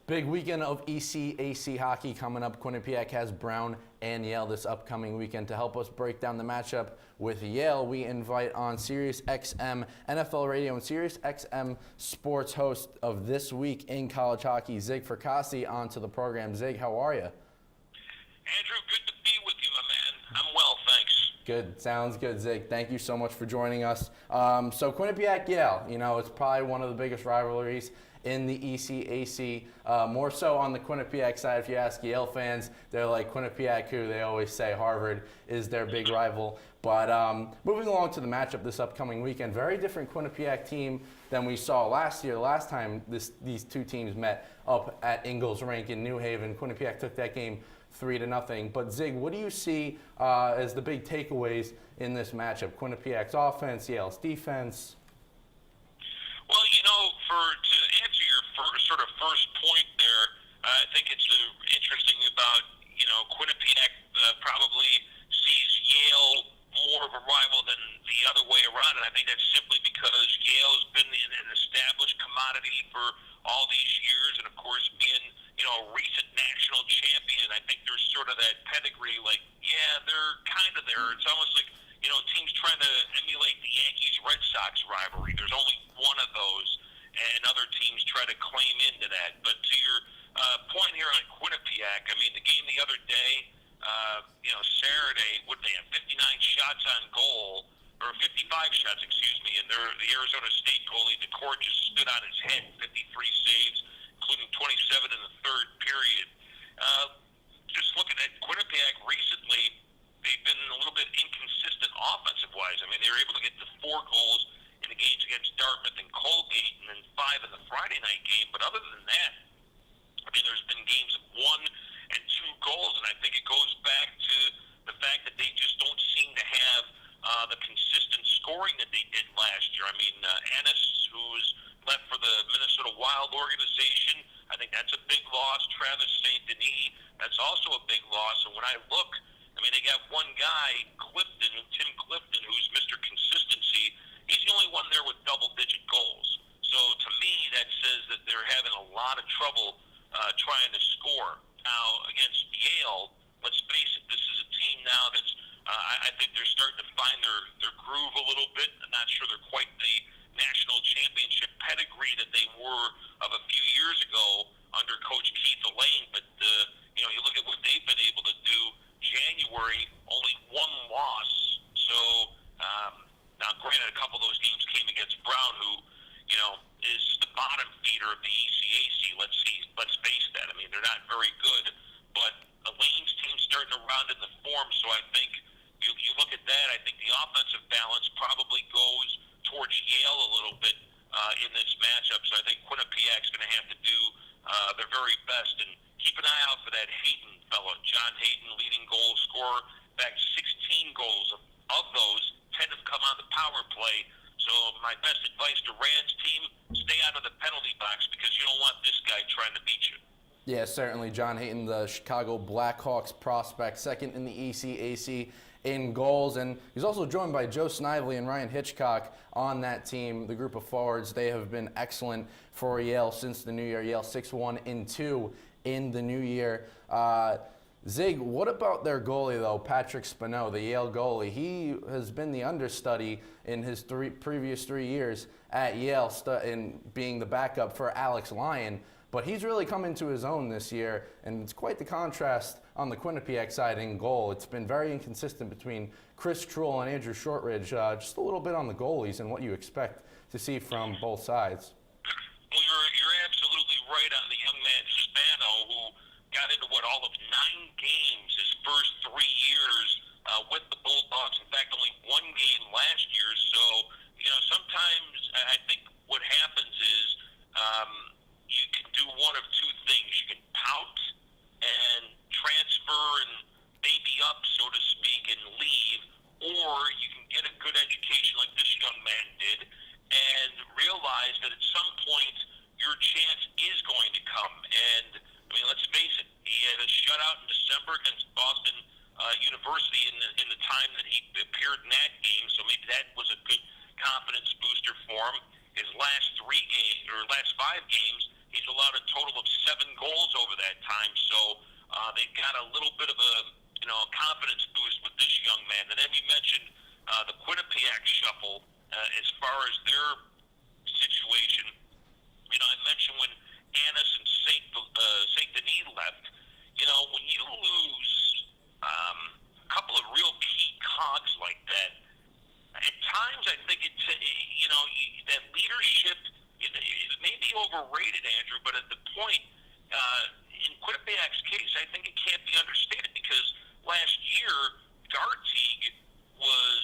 Big weekend of ECAC hockey coming up. Quinnipiac has Brown and Yale this upcoming weekend. To help us break down the matchup with Yale, we invite on Sirius XM NFL Radio and Sirius XM Sports host of This Week in College Hockey, Zig Fracassi, onto the program. Zig, how are you? Andrew, good to be with you, my man. I'm well, thanks. Good. Sounds good, Zig. Thank you so much for joining us. So Quinnipiac, Yale, it's probably one of the biggest rivalries in the ECAC, more so on the Quinnipiac side. If you ask Yale fans, they're like Quinnipiac, who they always say Harvard is their big rival. But moving along to the matchup this upcoming weekend, very different Quinnipiac team than we saw last year. Last time these two teams met up at Ingalls Rink in New Haven, Quinnipiac took that game 3-0. But Zig, what do you see as the big takeaways in this matchup? Quinnipiac's offense, Yale's defense. Well, to answer your first point there, I think it's interesting about, Quinnipiac probably sees Yale more of a rival than the other way around, and I think that's simply because Yale's been an established commodity for all these years, and of course being, a recent national champion, I think there's sort of that pedigree, like, yeah, they're kind of there. It's almost like, teams trying to emulate the Yankees-Red Sox rivalry. There's only one of those, and other teams try to claim into that. But to your point here on Quinnipiac, I mean, the game the other day, Saturday, what they have 59 shots on goal, or 55 shots, excuse me, and the Arizona State goalie, the court just stood on his head, 53 saves, including 27 in the third period. Just looking at Quinnipiac recently, they've been a little bit inconsistent offensive-wise. I mean, they were able to get to 4 goals in the games against Dartmouth and Colgate, and then 5 in the Friday night game. But other than that, I mean, there's been games of 1 and 2 goals, and I think it goes back to the fact that they just don't seem to have the consistent scoring that they did last year. I mean, Ennis, who's left for the Minnesota Wild organization, I think that's a big loss. Travis St. Denis, that's also a big loss. And when I look, I mean, they got one guy, Tim Clifton, who's Mr. Consistency. He's the only one there with double-digit goals. So to me, that says that they're having a lot of trouble trying to score. Now, against Yale, let's face it, this is a team now that's, I think they're starting to find their groove a little bit. I'm not sure they're quite the national championship pedigree that they were of a few years ago under Coach Keith Elaine. But, you look at what they've been able to do. January, only 1 loss. So, now granted, a couple of those games came against Brown, who, is the bottom feeder of the ECAC. Let's face that. I mean, they're not very good. But Elaine's team's starting to round in the form, so I think you look at that, I think the offensive balance probably goes towards Yale a little bit in this matchup. So I think Quinnipiac's going to have to do their very best. And keep an eye out for that Hayden fellow, John Hayden, leading goal scorer. In fact, 16 goals of those 10 have come on the power play. So my best advice to Rand's team, stay out of the penalty box because you don't want this guy trying to beat you. Yeah, certainly. John Hayden, the Chicago Blackhawks prospect, second in the ECAC in goals. And he's also joined by Joe Snively and Ryan Hitchcock on that team, the group of forwards. They have been excellent for Yale since the new year. Yale 6-1-2 in the new year. Zig, what about their goalie, though, Patrick Spano, the Yale goalie? He has been the understudy in his previous 3 years at Yale in being the backup for Alex Lyon. But he's really come into his own this year, and it's quite the contrast on the Quinnipiac side in goal. It's been very inconsistent between Chris Truel and Andrew Shortridge. Just a little bit on the goalies and what you expect to see from both sides. Well, you're absolutely right on the young man Spano, who got into all of 9 games his first 3 years with the Bulldogs. In fact, only 1 game last year. So, sometimes I think what happens is you can do one of 2 things. You can pout and transfer and baby up, so to speak, and leave, or you can get a good education like this young man did and realize that at some point your chance is going to come. And I mean, let's face it, he had a shutout in December against Boston University in the time that he appeared in that game, so maybe that was a good confidence booster for him. His last 5 games, he's allowed a total of 7 got a little bit of a confidence boost with this young man. And then you mentioned the Quinnipiac shuffle as far as their situation. I mentioned when Annis and Saint Denis left. When you lose a couple of real key cogs like that, at times I think that leadership it may be overrated, Andrew, but at the point in Quinnipiac's case, I think it can't be understated because last year Gartig was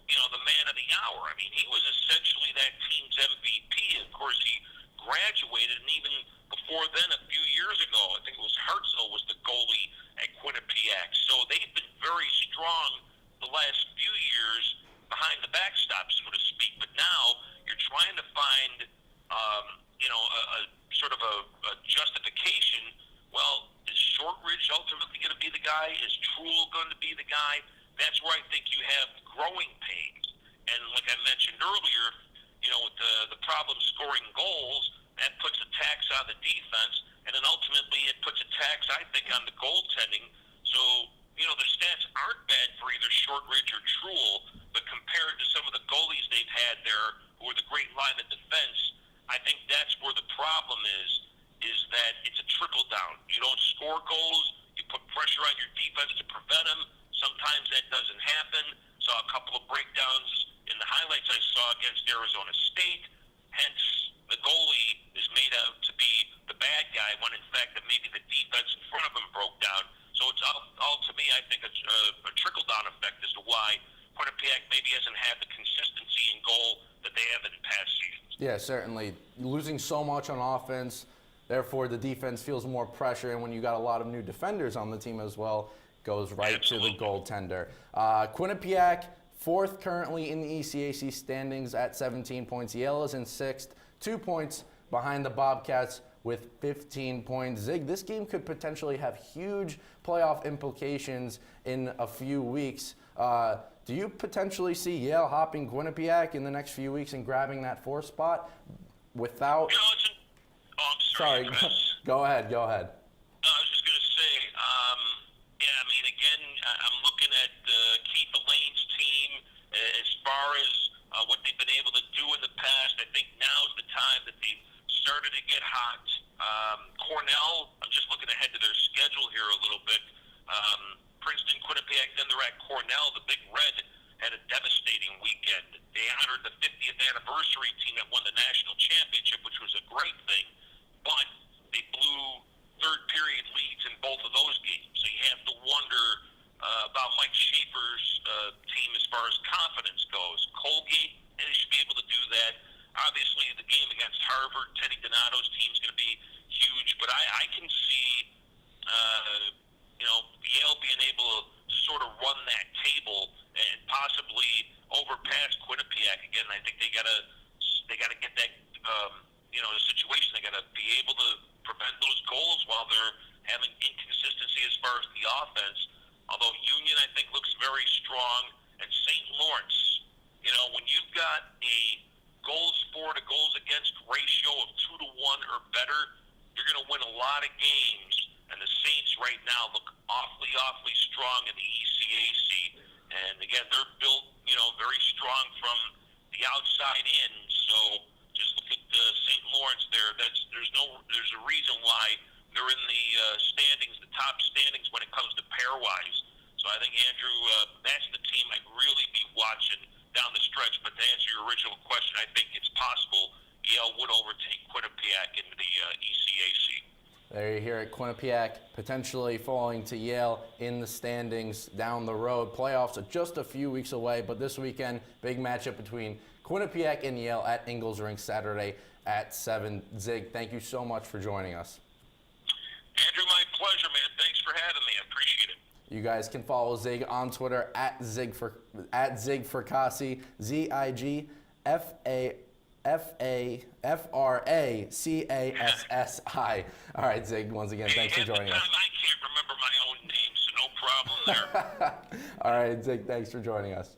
the man of the hour. I mean, he was essentially that team's MVP. Of course, he graduated, and even before then, a few years ago, I think it was Hartzell was the goalie at Quinnipiac. So they've been very strong the last few years behind the backstop, so to speak. But now you're trying to find, a sort of a justification. Well, is Shortridge ultimately going to be the guy? Is Truel going to be the guy? That's where I think you have growing pains. And like I mentioned earlier, with the problem scoring goals, that puts a tax on the defense, and then ultimately it puts a tax, I think, on the goaltending. So, the stats aren't bad for either Shortridge or Truel, but compared to some of the goalies they've had there, who are the great line of defense, I think that's where the problem is that it's a trickle down. You don't score goals, you put pressure on your defense to prevent them. Sometimes that doesn't happen. Saw a couple of breakdowns in the highlights I saw against Arizona State. Hence, the goalie is made out to be the bad guy when, in fact, that maybe the defense in front of him broke down. So it's all to me, I think, a trickle-down effect as to why Quinnipiac maybe hasn't had the consistency in goal that they have in past seasons. Yeah, certainly. Losing so much on offense, therefore the defense feels more pressure, and when you got a lot of new defenders on the team as well, goes right Absolutely. to the goaltender. Quinnipiac, fourth currently in the ECAC standings at 17 points. Yale is in sixth, 2 points behind the Bobcats with 15 points. Zig, this game could potentially have huge playoff implications in a few weeks. Do you potentially see Yale hopping Quinnipiac in the next few weeks and grabbing that fourth spot without... I'm sorry. Go ahead. I was just going to say, again, I'm looking at Keith Elaine's team as far as what they've been able to do in the past. I think now's the time that they've started to get hot. Cornell, I'm just looking ahead to their schedule here a little bit. Princeton, Quinnipiac, then they're at Cornell. The Big Red had a devastating weekend. They honored the 50th anniversary team that won the national championship, which was a great thing, but they blew third-period leads in both of those games. So you have to wonder about Mike Schaefer's team as far as confidence goes. Colgate, they should be able to do that. Obviously, the game against Harvard, Teddy Donato's team is going to be huge, but I can see Yale being able to sort of run that table and possibly overpass Quinnipiac again. I think they got to get that the situation. They got to be able to prevent those goals while they're having inconsistency as far as the offense. Although Union, I think, looks very strong, and St. Lawrence, when you've got a goals for to goals against ratio of 2-1 or better, you're going to win a lot of games. And the Saints right now look awfully strong in the ECAC. And again, they're built, very strong from the outside in. So just look at St. Lawrence there. There's a reason why they're in the standings, the top standings when it comes to pairwise. So I think, Andrew, that's the team I'd really be watching down the stretch. But to answer your original question, I think it's possible Yale would overtake Quinnipiac in the ECAC. There you hear it, Quinnipiac potentially falling to Yale in the standings down the road. Playoffs are just a few weeks away, but this weekend, big matchup between Quinnipiac and Yale at Ingalls Rink Saturday at 7. Zig, thank you so much for joining us. Andrew, my pleasure, man. Thanks for having me. I appreciate it. You guys can follow Zig on Twitter at Zig Fracassi, Zigfracassi. All right, Zig, once again, thanks for joining us. I can't remember my own name, so no problem there. All right, Zig, thanks for joining us.